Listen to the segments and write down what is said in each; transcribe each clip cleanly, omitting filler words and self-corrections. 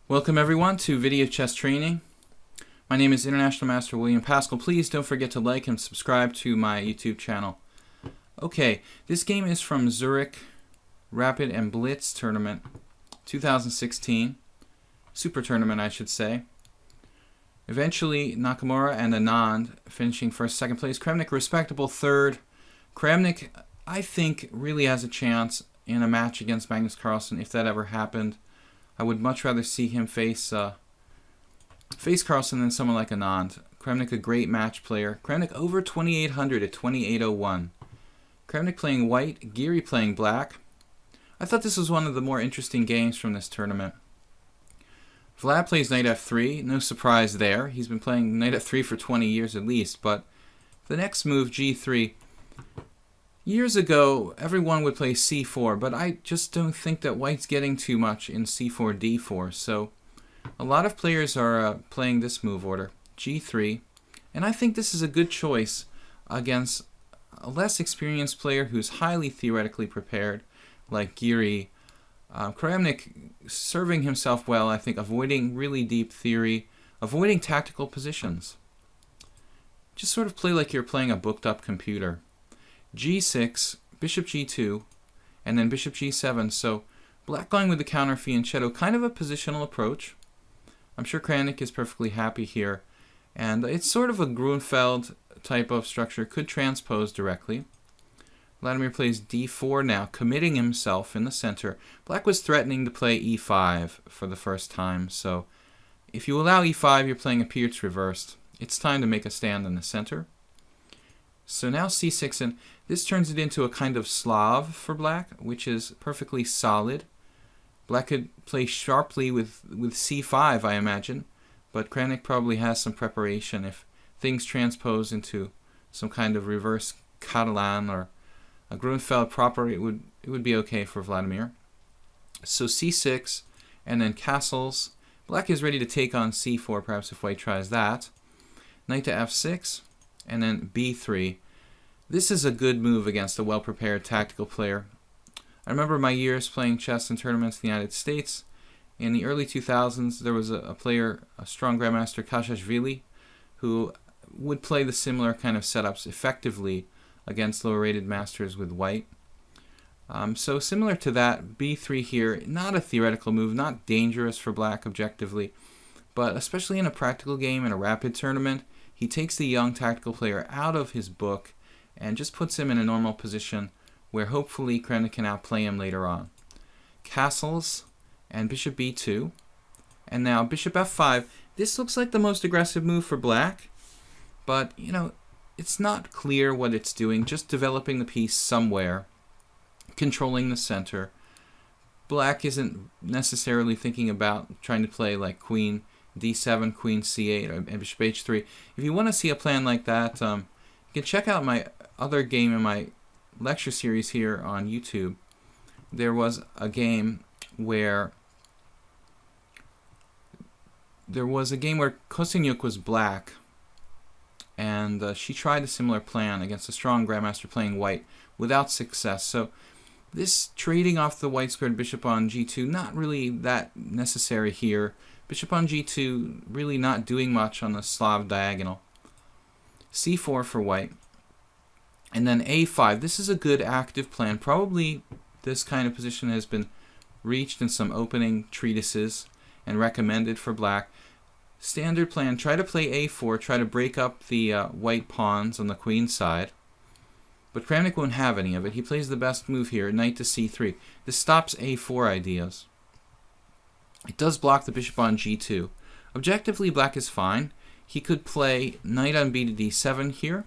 Welcome everyone to Video Chess Training. My name is International Master William Paschall. Please don't forget to like and subscribe to my YouTube channel. Okay, this game is from Zurich Rapid and Blitz Tournament 2016. Super Tournament, I should say. Eventually, Nakamura and Anand finishing first, second place. Kramnik, respectable third. Kramnik, I think, really has a chance in a match against Magnus Carlsen if that ever happened. I would much rather see him face Carlsen than someone like Anand. Kramnik, a great match player. Kramnik over 2,800 at 2,801. Kramnik playing white, Giri playing black. I thought this was one of the more interesting games from this tournament. Vlad plays knight f3, no surprise there. He's been playing knight f3 for 20 years at least, but the next move, g3, years ago everyone would play c4, but I just don't think that white's getting too much in c4, d4, so a lot of players are playing this move order, g3, and I think this is a good choice against a less experienced player who's highly theoretically prepared, like Giri. Kramnik serving himself well, I think, avoiding really deep theory, avoiding tactical positions. Just sort of play like you're playing a booked up computer. g6, bishop g2, and then bishop g7. So black going with the counter fianchetto, kind of a positional approach. I'm sure Kramnik is perfectly happy here. And it's sort of a Grunfeld type of structure, could transpose directly. Vladimir plays d4 now, committing himself in the center. Black was threatening to play e5 for the first time, so if you allow e5, you're playing a Peertz reversed. It's time to make a stand in the center. So now c6, and this turns it into a kind of Slav for black, which is perfectly solid. Black could play sharply with c5, I imagine, but Kramnik probably has some preparation if things transpose into some kind of reverse Catalan or a Grunfeld proper, it would be okay for Vladimir. So c6, and then castles. Black is ready to take on c4, perhaps if white tries that. Knight to f6, and then b3. This is a good move against a well-prepared tactical player. I remember my years playing chess in tournaments in the United States. In the early 2000s, there was a player, a strong Grandmaster, Kashashvili, who would play the similar kind of setups effectively against lower-rated masters with white. So similar to that, b3 here, not a theoretical move, not dangerous for black objectively, but especially in a practical game, in a rapid tournament, he takes the young tactical player out of his book and just puts him in a normal position where hopefully Kramnik can outplay him later on. Castles and bishop b2, and now bishop f5. This looks like the most aggressive move for black, but you know, it's not clear what it's doing, just developing the piece somewhere, controlling the center. Black isn't necessarily thinking about trying to play like queen d7, queen c8, or bishop h3. If you want to see a plan like that, you can check out my other game in my lecture series here on YouTube. There was a game where Kosenyuk was black, and she tried a similar plan against a strong Grandmaster playing white without success. So this trading off the white squared bishop on g2, not really that necessary here. Bishop on g2 really not doing much on the Slav diagonal. c4 for white. And then a5. This is a good active plan. Probably this kind of position has been reached in some opening treatises and recommended for black. Standard plan, try to play a4, try to break up the white pawns on the queen side. But Kramnik won't have any of it. He plays the best move here, knight to c3. This stops a4 ideas. It does block the bishop on g2. Objectively, black is fine. He could play knight on b to d7 here,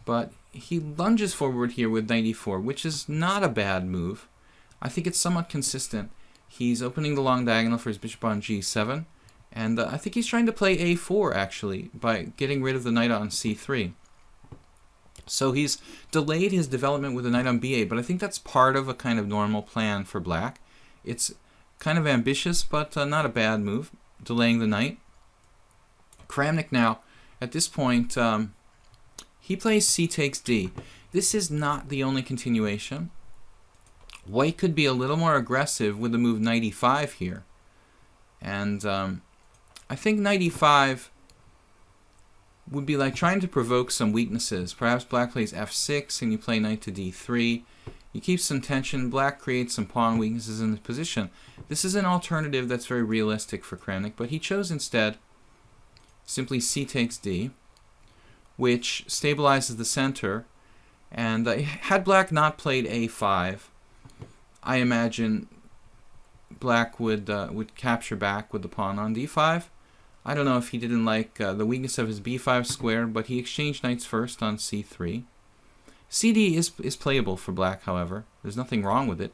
but he lunges forward here with knight e4, which is not a bad move. I think it's somewhat consistent. He's opening the long diagonal for his bishop on g7. And I think he's trying to play a4, actually, by getting rid of the knight on c3. So he's delayed his development with the knight on b8, but I think that's part of a kind of normal plan for black. It's kind of ambitious, but not a bad move, delaying the knight. Kramnik now, at this point, he plays c takes d. This is not the only continuation. White could be a little more aggressive with the move knight e5 here. And I think knight e5 would be like trying to provoke some weaknesses. Perhaps black plays f6 and you play knight to d3. You keep some tension. Black creates some pawn weaknesses in the position. This is an alternative that's very realistic for Kramnik, but he chose instead simply c takes d, which stabilizes the center. And had black not played a5, I imagine black would capture back with the pawn on d5. I don't know if he didn't like the weakness of his b5 square, but he exchanged knights first on c3. cd is playable for black, however. There's nothing wrong with it.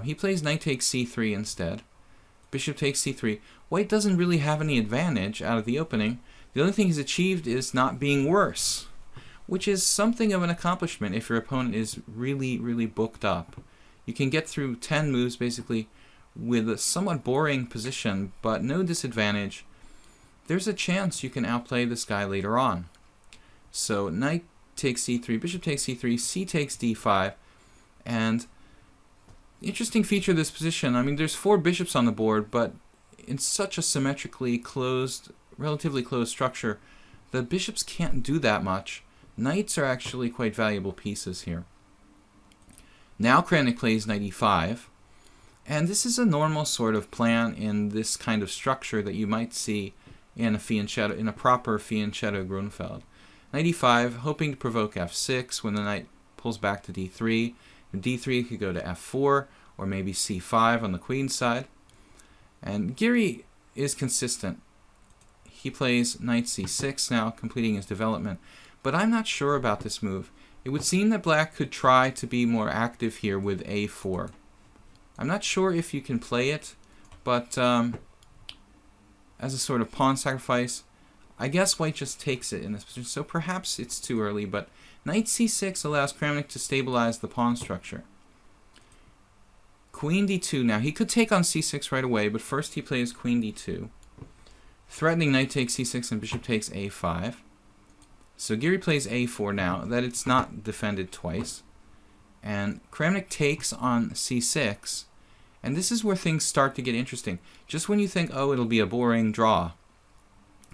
He plays knight takes c3 instead. Bishop takes c3. White doesn't really have any advantage out of the opening. The only thing he's achieved is not being worse, which is something of an accomplishment if your opponent is really, really booked up. You can get through 10 moves basically with a somewhat boring position, but no disadvantage. There's a chance you can outplay this guy later on. So knight takes c3, bishop takes c3, c takes d5, and interesting feature of this position, I mean, there's 4 bishops on the board, but in such a symmetrically closed, relatively closed structure, the bishops can't do that much. Knights are actually quite valuable pieces here. Now Kramnik plays knight e5, and this is a normal sort of plan in this kind of structure that you might see in a proper fianchetto Grunfeld. Knight e5, hoping to provoke f6 when the knight pulls back to d3. d3 could go to f4 or maybe c5 on the queen's side. And Giri is consistent. He plays knight c6 now, completing his development. But I'm not sure about this move. It would seem that black could try to be more active here with a4. I'm not sure if you can play it, but as a sort of pawn sacrifice, I guess white just takes it in this position. So perhaps it's too early, but knight c6 allows Kramnik to stabilize the pawn structure. Queen d2 now. He could take on c6 right away, but first he plays queen d2. Threatening knight takes c6 and bishop takes a5. So Giri plays a4 now, that it's not defended twice. And Kramnik takes on c6. And this is where things start to get interesting. Just when you think, oh, it'll be a boring draw,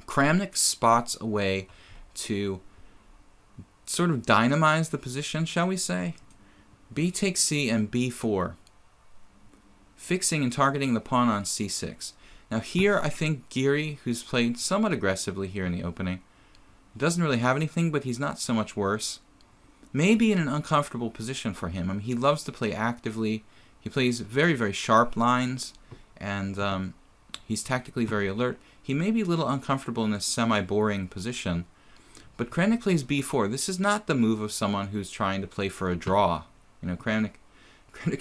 Kramnik spots a way to sort of dynamize the position, shall we say. B takes c and b4, fixing and targeting the pawn on c6. Now here, I think Giri, who's played somewhat aggressively here in the opening, doesn't really have anything, but he's not so much worse. Maybe in an uncomfortable position for him. I mean, he loves to play actively. He plays very, very sharp lines, and he's tactically very alert. He may be a little uncomfortable in this semi-boring position, but Kramnik plays b4. This is not the move of someone who's trying to play for a draw. You know, Kramnik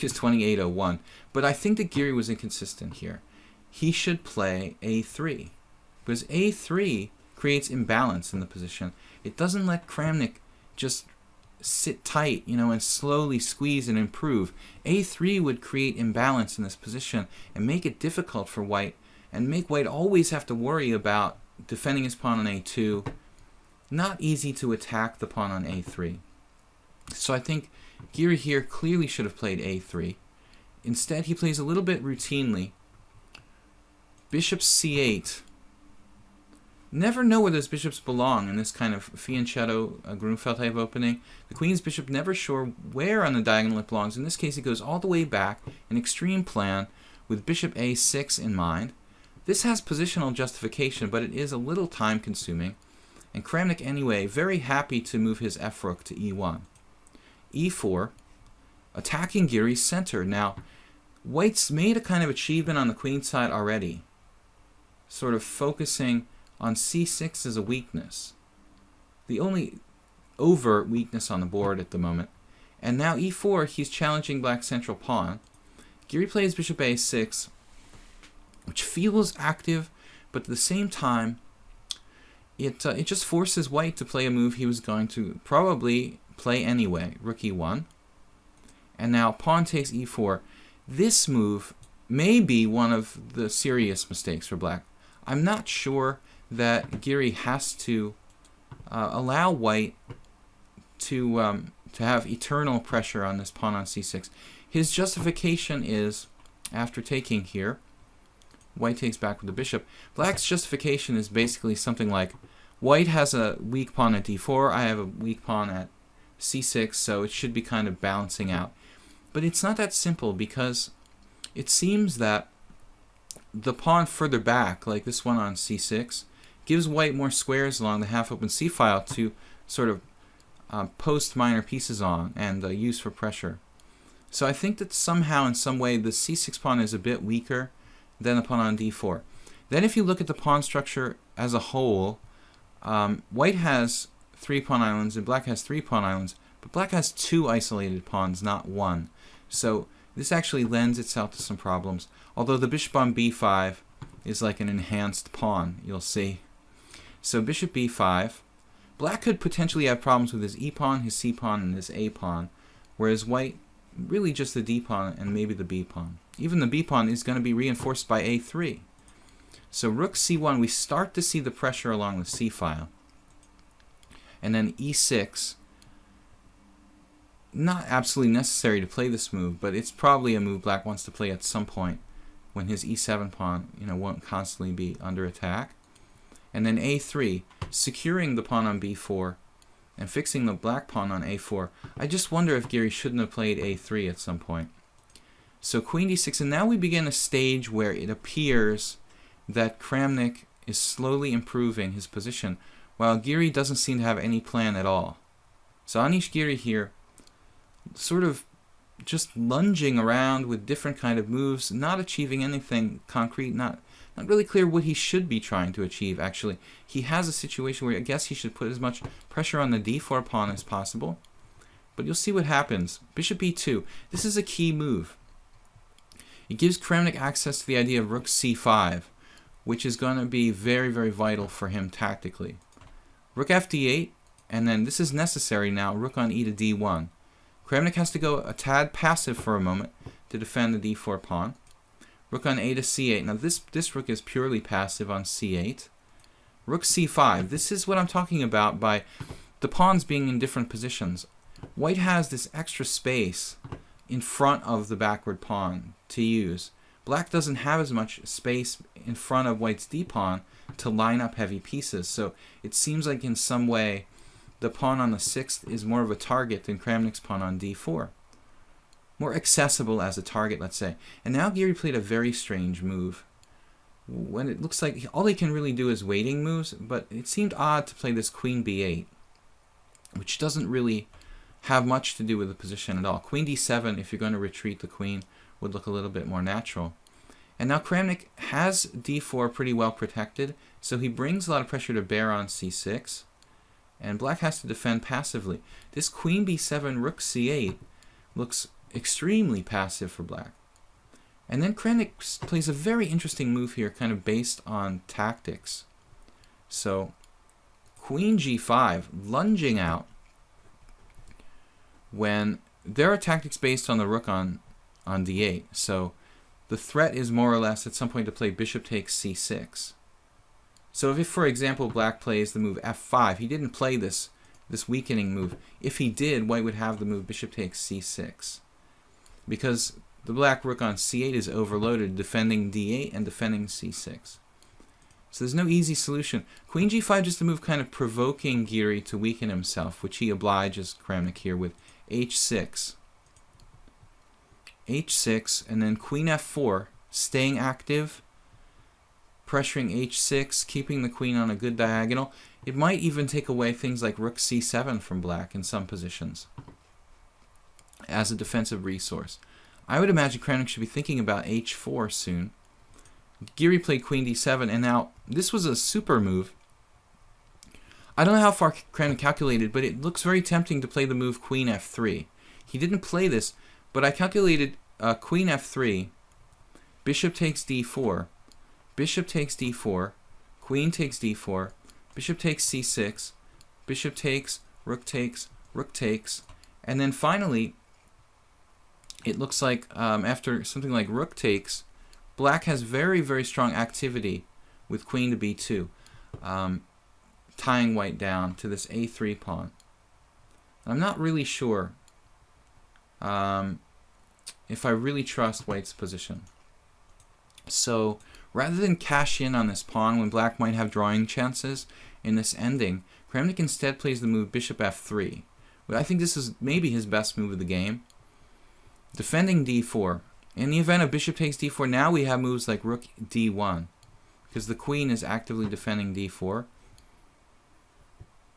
is 28-01, but I think that Giri was inconsistent here. He should play a3, because a3 creates imbalance in the position. It doesn't let Kramnik just sit tight, you know, and slowly squeeze and improve. a3 would create imbalance in this position and make it difficult for white, and make white always have to worry about defending his pawn on a2. Not easy to attack the pawn on a3. So I think Giri here clearly should have played a3. Instead, he plays a little bit routinely. Bishop c8. Never know where those bishops belong in this kind of fianchetto Grunfeld type opening. The queen's bishop never sure where on the diagonal it belongs. In this case, it goes all the way back, an extreme plan with bishop a6 in mind. This has positional justification, but it is a little time consuming. And Kramnik, anyway, very happy to move his f-rook to e1. e4, attacking Giri's center. Now, white's made a kind of achievement on the queen's side already, sort of focusing on c6 as a weakness, the only overt weakness on the board at the moment. And now e4, he's challenging black's central pawn. Giri plays bishop a6, which feels active, but at the same time, it just forces white to play a move he was going to probably play anyway, rook e1. And now pawn takes e4. This move may be one of the serious mistakes for black. I'm not sure that Giri has to allow white to have eternal pressure on this pawn on c6. His justification is, after taking here, White takes back with the bishop. Black's justification is basically something like, white has a weak pawn at d4, I have a weak pawn at c6, so it should be kind of balancing out. But it's not that simple, because it seems that the pawn further back, like this one on c6, gives white more squares along the half-open c-file to sort of post minor pieces on and use for pressure. So I think that somehow, in some way, the c6 pawn is a bit weaker than the pawn on d4. Then if you look at the pawn structure as a whole, white has 3 pawn islands and black has 3 pawn islands, but black has 2 isolated pawns, not 1. So this actually lends itself to some problems, although the bishop on b5 is like an enhanced pawn, you'll see. So bishop b5, black could potentially have problems with his e-pawn, his c-pawn, and his a-pawn, whereas white, really just the d-pawn and maybe the b-pawn. Even the b-pawn is going to be reinforced by a3. So rook c1, we start to see the pressure along the c-file. And then e6, not absolutely necessary to play this move, but it's probably a move black wants to play at some point when his e7 pawn, won't constantly be under attack. And then a3, securing the pawn on b4 and fixing the black pawn on a4. I just wonder if Giri shouldn't have played a3 at some point. So queen d6, and now we begin a stage where it appears that Kramnik is slowly improving his position, while Giri doesn't seem to have any plan at all. So Anish Giri here, sort of just lunging around with different kind of moves, not achieving anything concrete, not really clear what he should be trying to achieve, actually. He has a situation where I guess he should put as much pressure on the d4 pawn as possible. But you'll see what happens. Bishop e2. This is a key move. It gives Kramnik access to the idea of rook c5, which is going to be very, very vital for him tactically. Rook fd8, and then this is necessary now, rook on e to d1. Kramnik has to go a tad passive for a moment to defend the d4 pawn. Rook on a to c8. Now this rook is purely passive on c8. Rook c5. This is what I'm talking about by the pawns being in different positions. White has this extra space in front of the backward pawn to use. Black doesn't have as much space in front of white's d-pawn to line up heavy pieces. So it seems like in some way the pawn on the 6th is more of a target than Kramnik's pawn on d4. More accessible as a target, let's say. And now Giri played a very strange move. When it looks like all he can really do is waiting moves, but it seemed odd to play this queen b8, which doesn't really have much to do with the position at all. Queen d7, if you're going to retreat the queen, would look a little bit more natural. And now Kramnik has d4 pretty well protected, so he brings a lot of pressure to bear on c6, and black has to defend passively. This queen b7, rook c8 looks extremely passive for black. And then Kramnik plays a very interesting move here, kind of based on tactics. So queen g5, lunging out, when there are tactics based on the rook on d8. So the threat is more or less at some point to play bishop takes c6. So if, for example, black plays the move f5, he didn't play this weakening move. If he did, white would have the move bishop takes c6. Because the black rook on c8 is overloaded, defending d8 and defending c6. So there's no easy solution. Queen g5 just a move kind of provoking Giri to weaken himself, which he obliges Kramnik here with h6. h6, and then queen f4, staying active, pressuring h6, keeping the queen on a good diagonal. It might even take away things like rook c7 from black in some positions as a defensive resource. I would imagine Kramnik should be thinking about h4 soon. Giri played queen d7, and now this was a super move. I don't know how far Kramnik calculated, but it looks very tempting to play the move queen f3. He didn't play this, but I calculated queen f3, bishop takes d4, bishop takes d4, queen takes d4, bishop takes c6, bishop takes, rook takes, and then finally it looks like after something like rook takes, black has very, very strong activity with queen to b2, tying white down to this a3 pawn. I'm not really sure if I really trust white's position. So rather than cash in on this pawn when black might have drawing chances in this ending, Kramnik instead plays the move bishop f3. I think this is maybe his best move of the game. Defending d4. In the event of bishop takes d4, now we have moves like rook d1, because the queen is actively defending d4.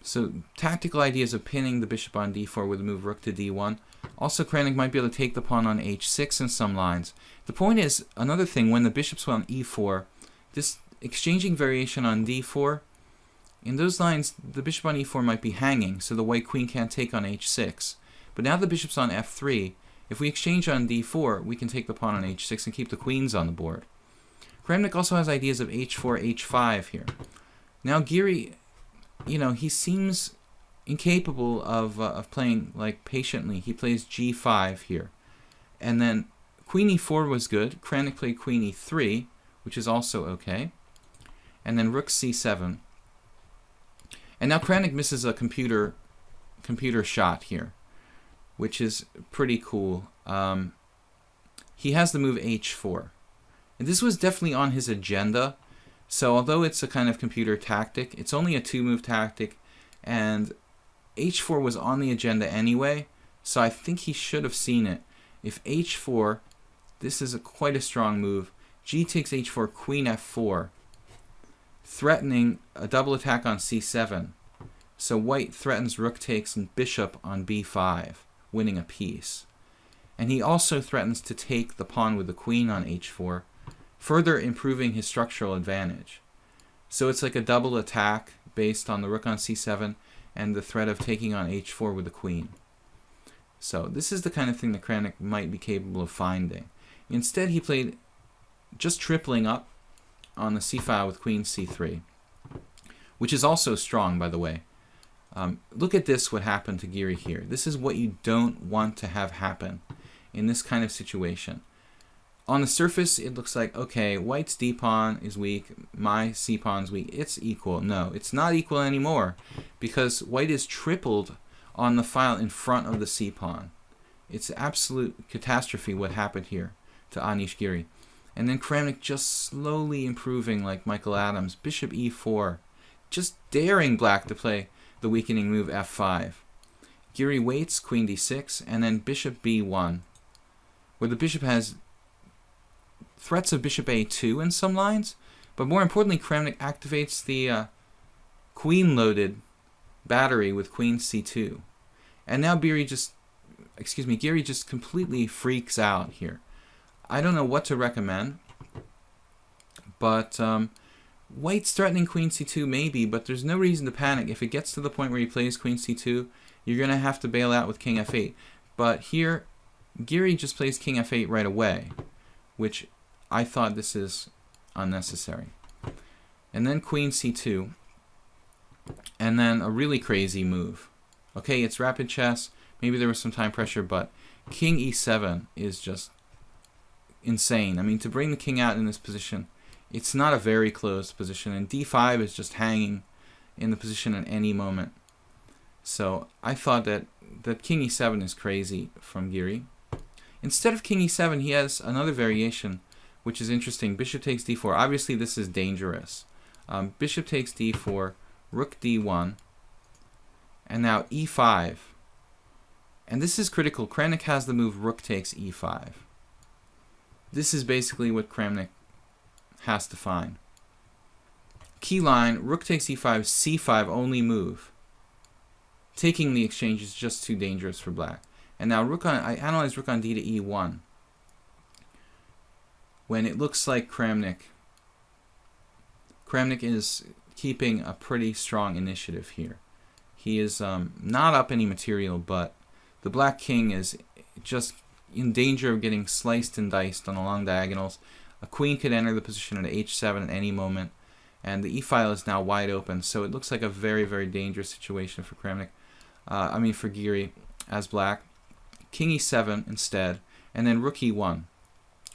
So tactical ideas of pinning the bishop on d4 with the move rook to d1. Also, Kramnik might be able to take the pawn on h6 in some lines. The point is, another thing, when the bishop's on e4, this exchanging variation on d4, in those lines, the bishop on e4 might be hanging, so the white queen can't take on h6. But now the bishop's on f3. If we exchange on d4, we can take the pawn on h6 and keep the queens on the board. Kramnik also has ideas of h4, h5 here. Now Giri, he seems incapable of playing like patiently. He plays g5 here. And then queen e4 was good. Kramnik played queen e3, which is also okay. And then rook c7. And now Kramnik misses a computer shot here, which is pretty cool. He has the move h4. And this was definitely on his agenda. So although it's a kind of computer tactic, it's only a 2-move tactic, and h4 was on the agenda anyway, so I think he should have seen it. If h4, this is quite a strong move. G takes h4, queen f4, threatening a double attack on c7. So white threatens rook takes and bishop on b5, winning a piece. And he also threatens to take the pawn with the queen on h4, further improving his structural advantage. So it's like a double attack based on the rook on c7 and the threat of taking on h4 with the queen. So this is the kind of thing that Kramnik might be capable of finding. Instead, he played just tripling up on the c-file with queen c3, which is also strong, by the way. Look at this, what happened to Giri here. This is what you don't want to have happen in this kind of situation. On the surface, it looks like, okay, white's d-pawn is weak, my c-pawn's weak. It's equal. No, it's not equal anymore, because white is tripled on the file in front of the c-pawn. It's absolute catastrophe what happened here to Anish Giri. And then Kramnik just slowly improving like Michael Adams. Bishop e4, just daring black to play the weakening move f5. Giri waits, queen d6, and then bishop b1, where the bishop has threats of bishop a2 in some lines, but more importantly, Kramnik activates the queen-loaded battery with queen c2. And now Giri just completely freaks out here. I don't know what to recommend, but white's threatening queen c2 maybe, but there's no reason to panic. If it gets to the point where he plays queen c2, you're going to have to bail out with king f8. But here, Giri just plays king f8 right away, which I thought this is unnecessary. And then queen c2, and then a really crazy move. Okay, it's rapid chess. Maybe there was some time pressure, but king e7 is just insane. I mean, to bring the king out in this position, it's not a very closed position, and d5 is just hanging in the position at any moment. So I thought that king e7 is crazy from Giri. Instead of king e7, he has another variation, which is interesting. Bishop takes d4. Obviously, this is dangerous. Bishop takes d4, rook d1, and now e5. And this is critical. Kramnik has the move rook takes e5. This is basically what Kramnik has to find. Key line, rook takes e5, c5 only move. Taking the exchange is just too dangerous for black. And now I analyze rook on d to e1. When it looks like Kramnik is keeping a pretty strong initiative here. He is not up any material, but the black king is just in danger of getting sliced and diced on the long diagonals. A queen could enter the position at h7 at any moment, and the e-file is now wide open, so it looks like a very, very dangerous situation for Kramnik. For Giri as black. King e7 instead, and then rook e1.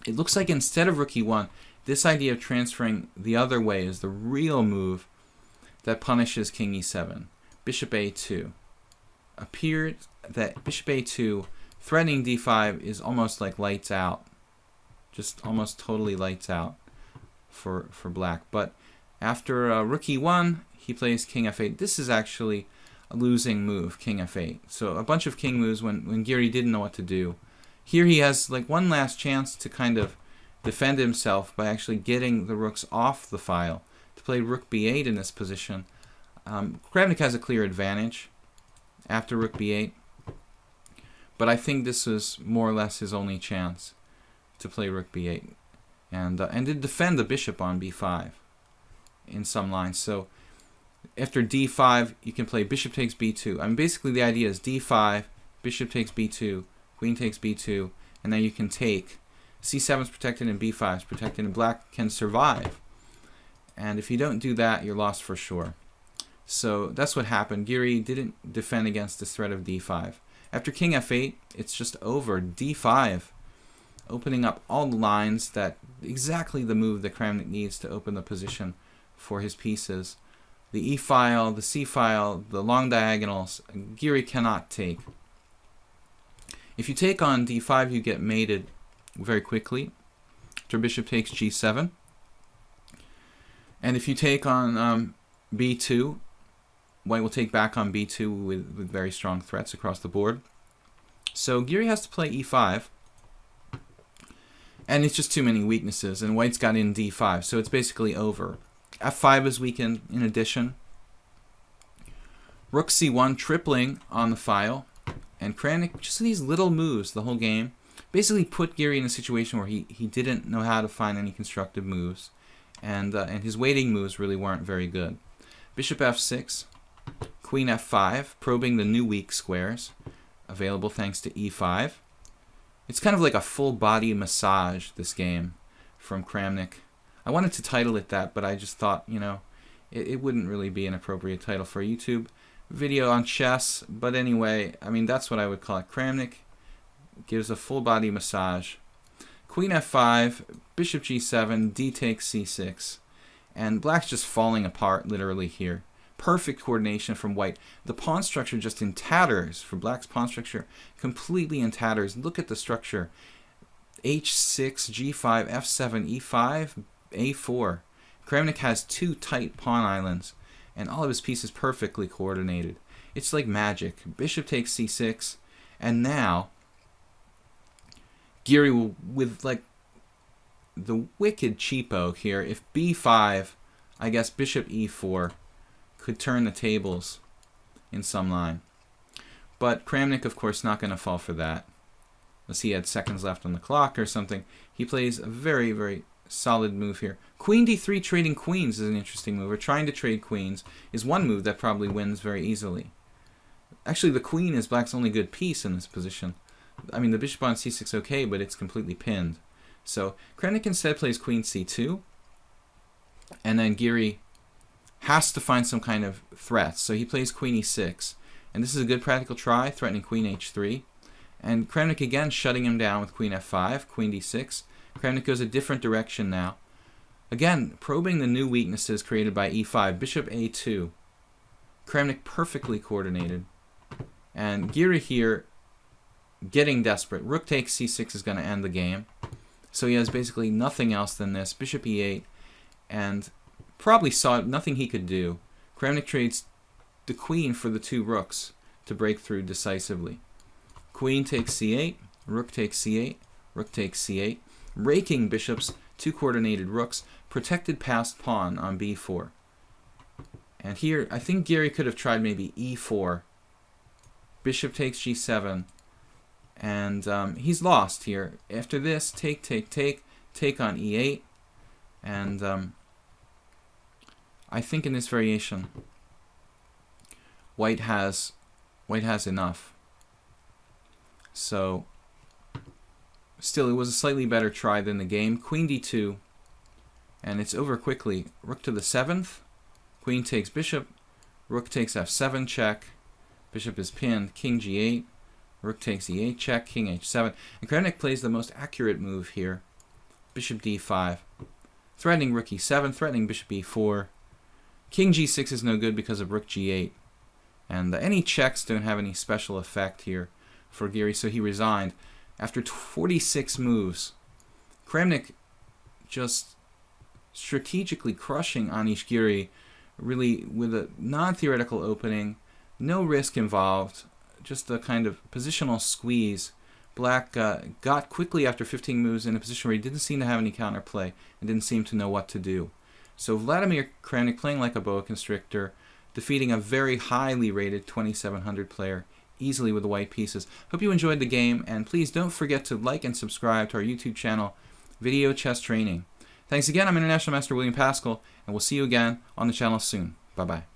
It looks like instead of rook e1, this idea of transferring the other way is the real move that punishes king e7. Bishop a2. Appeared that bishop a2 threatening d5 is almost like lights out. Just almost totally lights out. for black. But after rook e1, he plays king f8. This is actually a losing move, king f8. So a bunch of king moves when Giri didn't know what to do. Here he has like one last chance to kind of defend himself by actually getting the rooks off the file. To play rook b8 in this position, Kramnik has a clear advantage after rook b8. But I think this was more or less his only chance to play rook b8 and to defend the bishop on b5 in some lines. So after d5, you can play bishop takes b2. I mean, basically the idea is d5, bishop takes b2, queen takes b2, and then you can take. c7 is protected and b5 is protected, and black can survive. And if you don't do that, you're lost for sure. So that's what happened. Giri didn't defend against this threat of d5. After king f8, it's just over. d5, opening up all the lines, that exactly the move that Kramnik needs to open the position for his pieces. The e file, the c file, the long diagonals, Giri cannot take. If you take on d5, you get mated very quickly. After bishop takes g7. And if you take on b2, white will take back on b2 with very strong threats across the board. So Giri has to play e5. And it's just too many weaknesses, and white's got in d5, so it's basically over. f5 is weakened in addition. Rook c1 tripling on the file. And Kramnik, just these little moves the whole game, basically put Giri in a situation where he didn't know how to find any constructive moves. And his waiting moves really weren't very good. Bishop f6, queen f5, probing the new weak squares, available thanks to e5. It's kind of like a full body massage, this game, from Kramnik. I wanted to title it that, but I just thought, you know, it wouldn't really be an appropriate title for a YouTube video on chess. But anyway, I mean, that's what I would call it. Kramnik gives a full body massage. Queen f5, bishop g7, d takes c6. And black's just falling apart, literally, here. Perfect coordination from white. The pawn structure just in tatters. For black's pawn structure, completely in tatters. Look at the structure. h6, g5, f7, e5, a4. Kramnik has two tight pawn islands, and all of his pieces perfectly coordinated. It's like magic. Bishop takes c6, and now Giri will, with like the wicked cheapo here, if b5, I guess bishop e4 could turn the tables in some line. But Kramnik, of course, not going to fall for that. Unless he had seconds left on the clock or something. He plays a very, very solid move here. Queen d3 trading queens is an interesting move. Or trying to trade queens is one move that probably wins very easily. Actually, the queen is black's only good piece in this position. I mean, the bishop on c6 okay, but it's completely pinned. So Kramnik instead plays queen c2. And then Giri has to find some kind of threat. So he plays queen e6. And this is a good practical try, threatening queen h3. And Kramnik again shutting him down with queen f5, queen d6. Kramnik goes a different direction now. Again, probing the new weaknesses created by e5, bishop a2. Kramnik perfectly coordinated. And Giri here getting desperate. Rook takes c6 is going to end the game. So he has basically nothing else than this. Bishop e8. And probably saw nothing he could do. Kramnik trades the queen for the two rooks to break through decisively. Queen takes c8, rook takes c8, rook takes c8, raking bishops, two coordinated rooks, protected passed pawn on b4. And here, I think Giri could have tried maybe e4, bishop takes g7, and he's lost here. After this, take on e8, and I think in this variation, white has enough. So, still, it was a slightly better try than the game. Queen d2, and it's over quickly. Rook to the 7th, queen takes bishop, rook takes f7 check, bishop is pinned, king g8, rook takes e8 check, king h7, and Kramnik plays the most accurate move here, bishop d5, threatening rook e7, threatening bishop e4. King g6 is no good because of rook g8, and any checks don't have any special effect here for Giri, so he resigned. After 46 moves, Kramnik just strategically crushing Kramnik-Giri, really with a non-theoretical opening, no risk involved, just a kind of positional squeeze. Black got quickly after 15 moves in a position where he didn't seem to have any counterplay and didn't seem to know what to do. So Vladimir Kramnik playing like a boa constrictor, defeating a very highly rated 2700 player easily with the white pieces. Hope you enjoyed the game, and please don't forget to like and subscribe to our YouTube channel, Video Chess Training. Thanks again. I'm International Master William Paschall, and we'll see you again on the channel soon. Bye-bye.